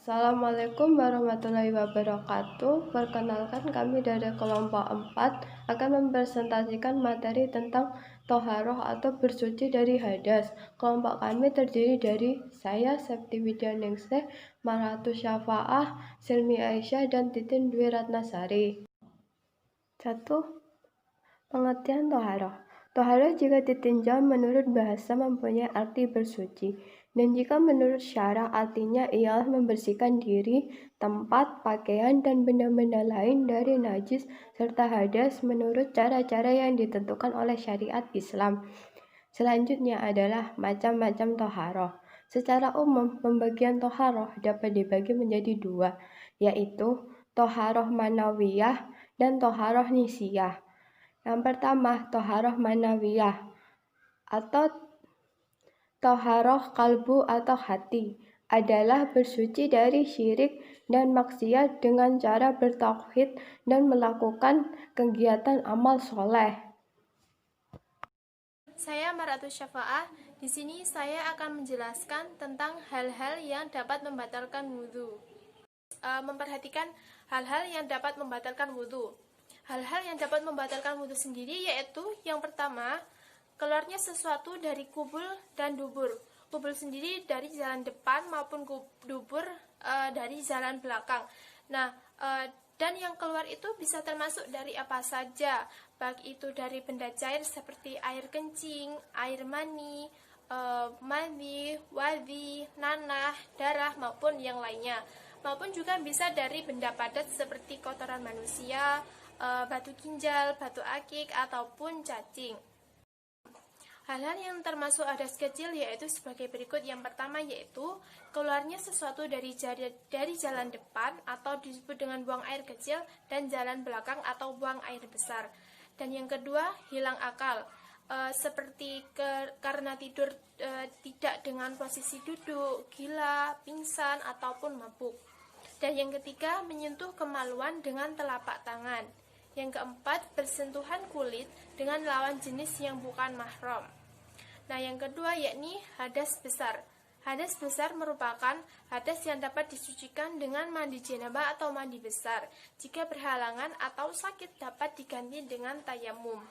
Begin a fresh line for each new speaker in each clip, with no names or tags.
Assalamualaikum warahmatullahi wabarakatuh. Perkenalkan, kami dari kelompok 4 akan mempresentasikan materi tentang toharoh atau bersuci dari hadas. Kelompok kami terdiri dari saya, Septi Widyaningsih, Maratu Syafaah, Silmi Aisyah, dan Titin Dwi Ratnasari. 1. Pengertian toharoh. Toharoh jika ditinjau menurut bahasa mempunyai arti bersuci, dan jika menurut syarah artinya ialah membersihkan diri, tempat, pakaian, dan benda-benda lain dari najis serta hadas menurut cara-cara yang ditentukan oleh syariat Islam. Selanjutnya adalah macam-macam toharoh. Secara umum, pembagian toharoh dapat dibagi menjadi dua, yaitu toharoh manawiyah dan toharoh nisiyah. Yang pertama, toharoh manawiyah atau toharoh kalbu atau hati adalah bersuci dari syirik dan maksiat dengan cara bertauhid dan melakukan kegiatan amal soleh.
Saya Maratu Syafaah. Di sini saya akan menjelaskan tentang hal-hal yang dapat membatalkan wudhu. Memperhatikan hal-hal yang dapat membatalkan wudhu. Hal-hal yang dapat membatalkan wudhu sendiri yaitu yang pertama, keluarnya sesuatu dari kubul dan dubur. Kubul sendiri dari jalan depan maupun dubur dari jalan belakang. Dan yang keluar itu bisa termasuk dari apa saja, baik itu dari benda cair seperti air kencing, air mani, mani, wadi, nanah, darah maupun yang lainnya. Maupun juga bisa dari benda padat seperti kotoran manusia, batu ginjal, batu akik, ataupun cacing. Hal-hal yang termasuk hadas kecil yaitu sebagai berikut. Yang pertama yaitu keluarnya sesuatu dari jalan depan atau disebut dengan buang air kecil, dan jalan belakang atau buang air besar. Dan yang kedua, hilang akal, seperti karena tidur tidak dengan posisi duduk, gila, pingsan, ataupun mabuk. Dan yang ketiga, menyentuh kemaluan dengan telapak tangan. Yang keempat, bersentuhan kulit dengan lawan jenis yang bukan mahram. Nah, yang kedua yakni hadas besar. Hadas besar merupakan hadas yang dapat disucikan dengan mandi janabah atau mandi besar. Jika berhalangan atau sakit dapat diganti dengan tayamum.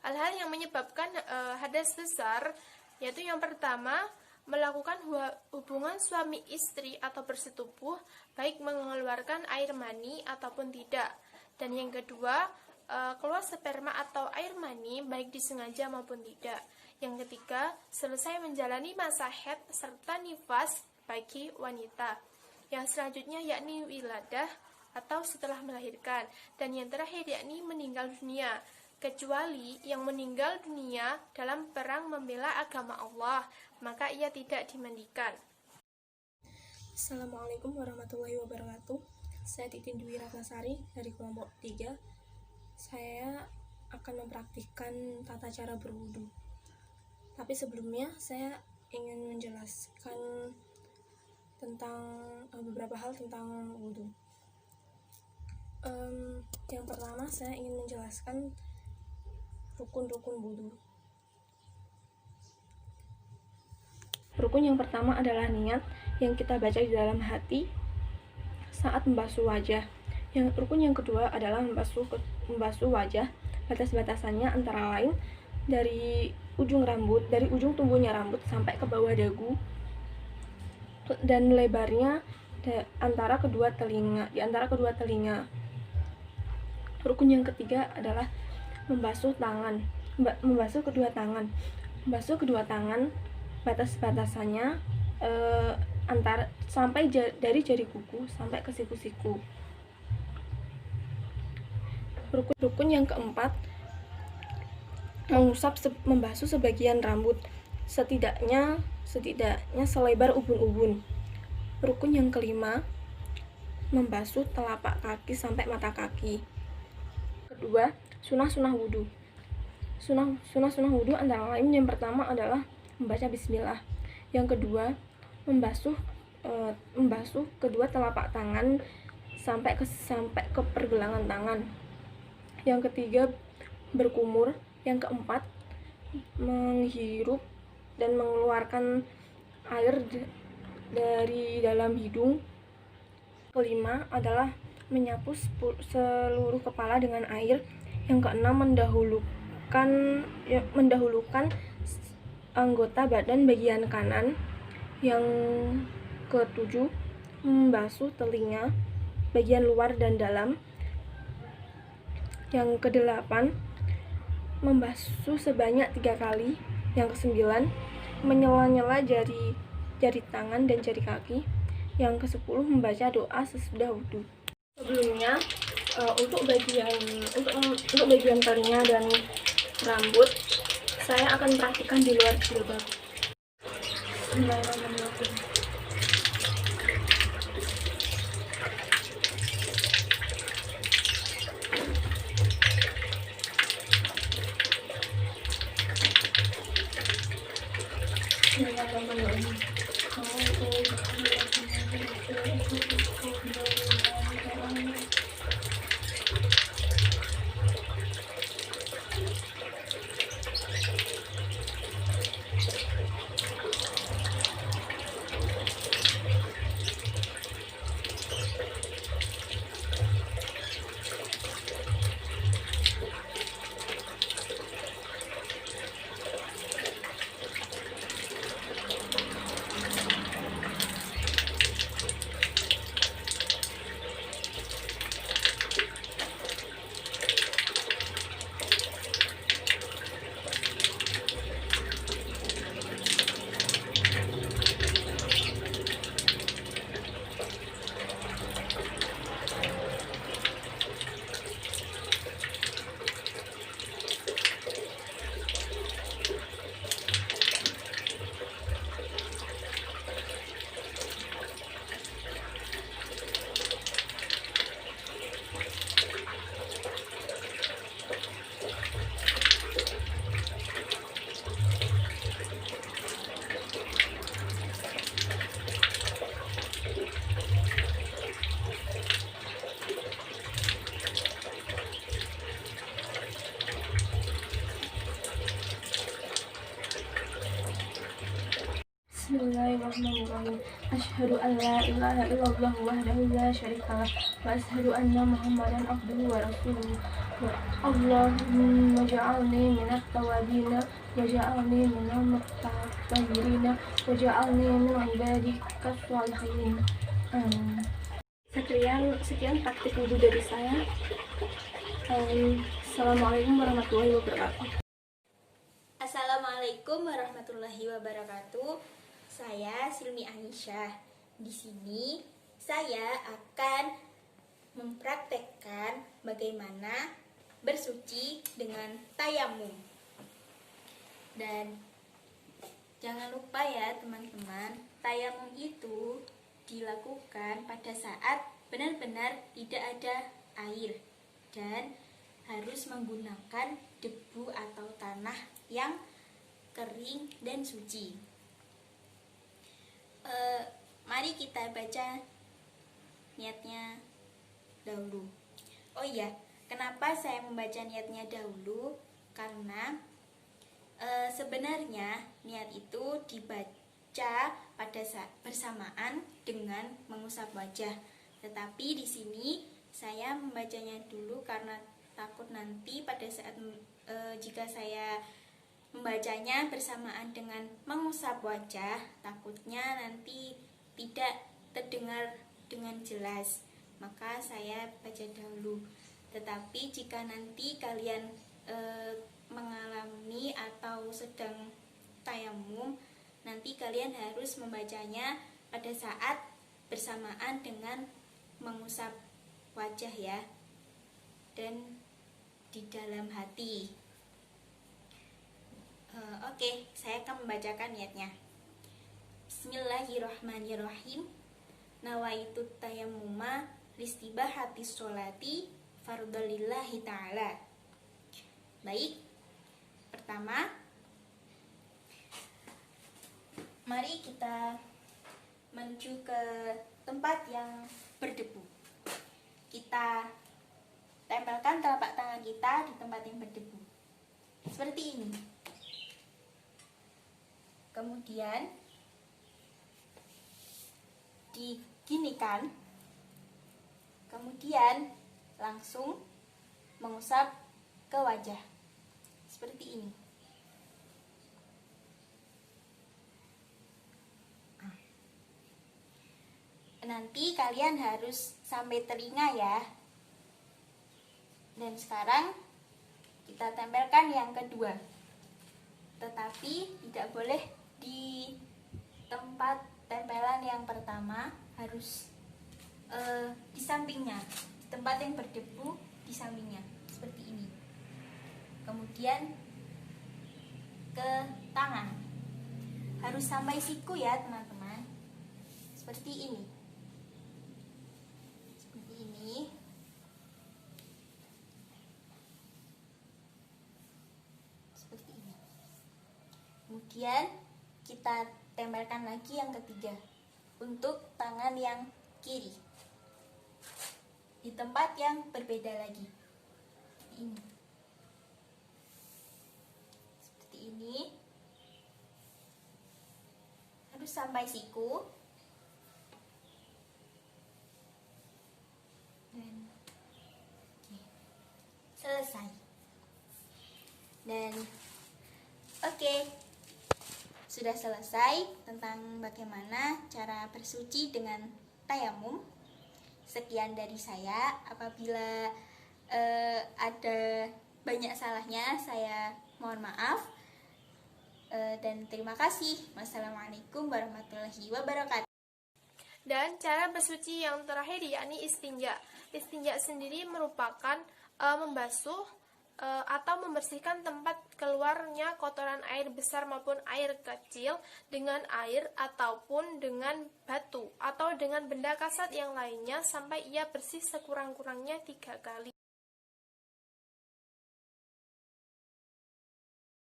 Hal-hal yang menyebabkan hadas besar yaitu yang pertama, melakukan hubungan suami istri atau bersetubuh, baik mengeluarkan air mani ataupun tidak. Dan yang kedua, keluar sperma atau air mani baik disengaja maupun tidak. Yang ketiga, selesai menjalani masa haid serta nifas bagi wanita. Yang selanjutnya yakni wiladah atau setelah melahirkan. Dan yang terakhir yakni meninggal dunia, kecuali yang meninggal dunia dalam perang membela agama Allah, maka ia tidak dimandikan.
Assalamualaikum warahmatullahi wabarakatuh. Saya Titin Dwi Ratnasari dari kelompok 3. Saya akan mempraktikkan tata cara berwudu. Tapi sebelumnya saya ingin menjelaskan tentang beberapa hal tentang wudu. Yang pertama, saya ingin menjelaskan rukun-rukun wudu. Rukun yang pertama adalah niat yang kita baca di dalam hati saat membasuh wajah. Rukun yang kedua adalah membasuh wajah. Batas-batasannya antara lain dari ujung tumbuhnya rambut sampai ke bawah dagu, dan lebarnya di antara kedua telinga. Rukun yang ketiga adalah membasuh kedua tangan. Batas-batasannya dari jari kuku sampai ke siku-siku. Rukun yang keempat, membasuh sebagian rambut, setidaknya selebar ubun-ubun. Rukun yang kelima, membasuh telapak kaki sampai mata kaki. Kedua, sunah-sunah wudu. Sunah-sunah wudu antara lain yang pertama adalah membaca bismillah. Yang kedua, membasuh kedua telapak tangan sampai ke pergelangan tangan. Yang ketiga, berkumur. Yang keempat, menghirup dan mengeluarkan air dari dalam hidung Kelima adalah menyapu seluruh kepala dengan air. Yang keenam, mendahulukan anggota badan bagian kanan. Yang ketujuh, membasuh telinga bagian luar dan dalam. Yang kedelapan, membasuh sebanyak 3 kali. Yang kesembilan, menyela-nyela jari tangan dan jari kaki. Yang ke-10, membaca doa sesudah wudhu. Sebelumnya, untuk bagian telinga dan rambut, saya akan praktikkan di luar jilbab. Bismillahirrahmanirrahim. Bismillahirrahmanirrahim. Asyhadu an la ilaha illallah wahdahu la syarika lah wa asyhadu anna Muhammadan abduhu wa rasuluh. Allahumma ja'alni minat tawabina wa ja'alni minal mutatahhirina wa ja'alni min ibadika sholihin. Sekian praktik wudhu dari saya. Assalamualaikum warahmatullahi wabarakatuh.
Assalamualaikum warahmatullahi wabarakatuh. Saya Silmi Anisyah. Di sini saya akan mempraktekkan bagaimana bersuci dengan tayamum. Dan jangan lupa ya teman-teman, tayamum itu dilakukan pada saat benar-benar tidak ada air dan harus menggunakan debu atau tanah yang kering dan suci. Mari kita baca niatnya dahulu. Oh iya, kenapa saya membaca niatnya dahulu? Karena sebenarnya niat itu dibaca pada saat bersamaan dengan mengusap wajah. Tetapi di sini saya membacanya dulu karena takut nanti pada saat jika saya membacanya bersamaan dengan mengusap wajah, takutnya nanti tidak terdengar dengan jelas. Maka saya baca dahulu. Tetapi jika nanti kalian mengalami atau sedang tayamum, nanti kalian harus membacanya pada saat bersamaan dengan mengusap wajah ya, dan di dalam hati. Oke, saya akan membacakan niatnya. Bismillahirrahmanirrahim. Nawaitu tayammuma listibahati sholati fardholillahi ta'ala. Baik, pertama, mari kita menuju ke tempat yang berdebu. Kita tempelkan telapak tangan kita di tempat yang berdebu, seperti ini. Kemudian diginikan Kemudian langsung mengusap ke wajah seperti ini. Nanti kalian harus sampai telinga ya. Dan sekarang kita tempelkan yang kedua. Tetapi tidak boleh di tempat tempelan yang pertama, harus di sampingnya, tempat yang berdebu di sampingnya seperti ini. Kemudian ke tangan, harus sampai siku ya teman-teman, seperti ini, seperti ini. Seperti ini. Kemudian kita tempelkan lagi yang ketiga untuk tangan yang kiri di tempat yang berbeda lagi. Ini. Seperti ini. Harus sampai siku. Dan selesai. Dan oke. Sudah selesai tentang bagaimana cara bersuci dengan tayamum. Sekian dari saya. Apabila ada banyak salahnya, saya mohon maaf. Dan terima kasih. Wassalamualaikum warahmatullahi wabarakatuh.
Dan cara bersuci yang terakhir yakni istinja. Istinja sendiri merupakan membasuh atau membersihkan tempat keluarnya kotoran air besar maupun air kecil dengan air ataupun dengan batu atau dengan benda kasat yang lainnya sampai ia bersih sekurang-kurangnya 3 kali.